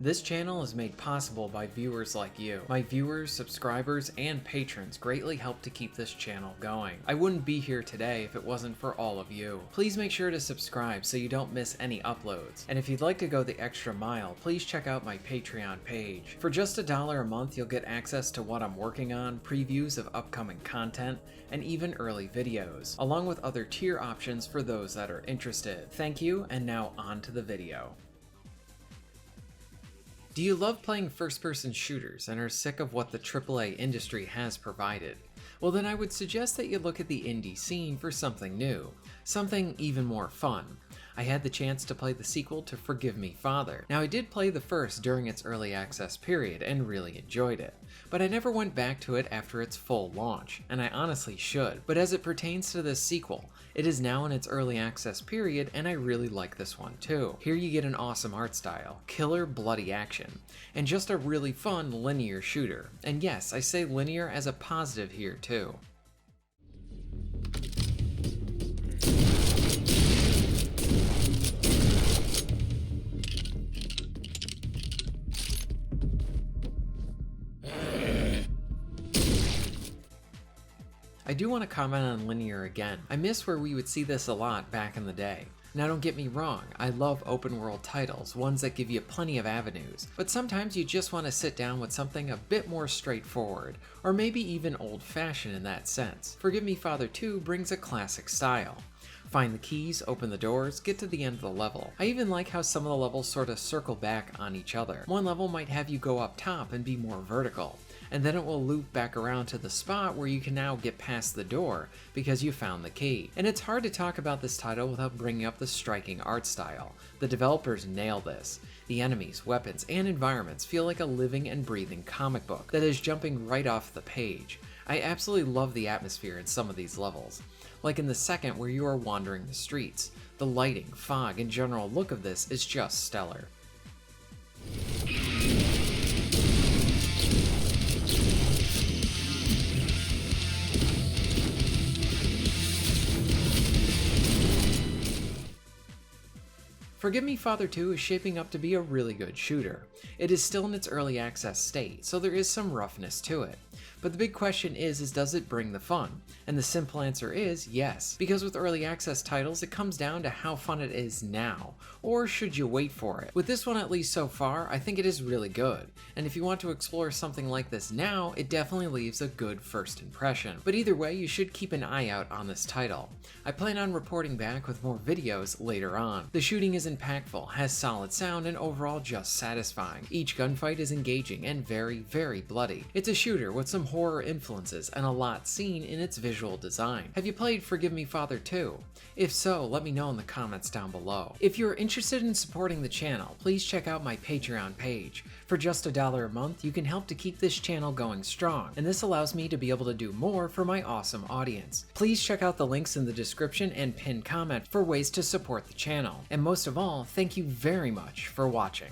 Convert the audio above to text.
This channel is made possible by viewers like you. My viewers, subscribers, and patrons greatly help to keep this channel going. I wouldn't be here today if it wasn't for all of you. Please make sure to subscribe so you don't miss any uploads. And if you'd like to go the extra mile, please check out my Patreon page. For just $1 a month, you'll get access to what I'm working on, previews of upcoming content, and even early videos, along with other tier options for those that are interested. Thank you, and now on to the video. Do you love playing first-person shooters and are sick of what the AAA industry has provided? Well, then I would suggest that you look at the indie scene for something new, something even more fun. I had the chance to play the sequel to Forgive Me Father. Now, I did play the first during its early access period and really enjoyed it, but I never went back to it after its full launch, and I honestly should. But as it pertains to this sequel, it is now in its early access period, and I really like this one too. Here you get an awesome art style, killer bloody action, and just a really fun linear shooter. And yes, I say linear as a positive here too. I do want to comment on linear again. I miss where we would see this a lot back in the day. Now don't get me wrong, I love open world titles, ones that give you plenty of avenues, but sometimes you just want to sit down with something a bit more straightforward, or maybe even old-fashioned in that sense. Forgive Me Father 2 brings a classic style. Find the keys, open the doors, get to the end of the level. I even like how some of the levels sort of circle back on each other. One level might have you go up top and be more vertical, and then it will loop back around to the spot where you can now get past the door because you found the key. And it's hard to talk about this title without bringing up the striking art style. The developers nail this. The enemies, weapons, and environments feel like a living and breathing comic book that is jumping right off the page. I absolutely love the atmosphere in some of these levels. Like in the second where you are wandering the streets. The lighting, fog, and general look of this is just stellar. Forgive Me Father 2 is shaping up to be a really good shooter. It is still in its early access state, so there is some roughness to it. But the big question is does it bring the fun? And the simple answer is yes, because with early access titles, it comes down to how fun it is now, or should you wait for it? With this one, at least so far, I think it is really good, and if you want to explore something like this now, it definitely leaves a good first impression. But either way, you should keep an eye out on this title. I plan on reporting back with more videos later on. The shooting is impactful, has solid sound, and overall just satisfying. Each gunfight is engaging and very, very bloody. It's a shooter with some horror influences and a lot seen in its visual design. Have you played Forgive Me Father 2? If so, let me know in the comments down below. If you're interested in supporting the channel, please check out my Patreon page. For just $1 a month, you can help to keep this channel going strong, and this allows me to be able to do more for my awesome audience. Please check out the links in the description and pinned comment for ways to support the channel. And most of all, thank you very much for watching.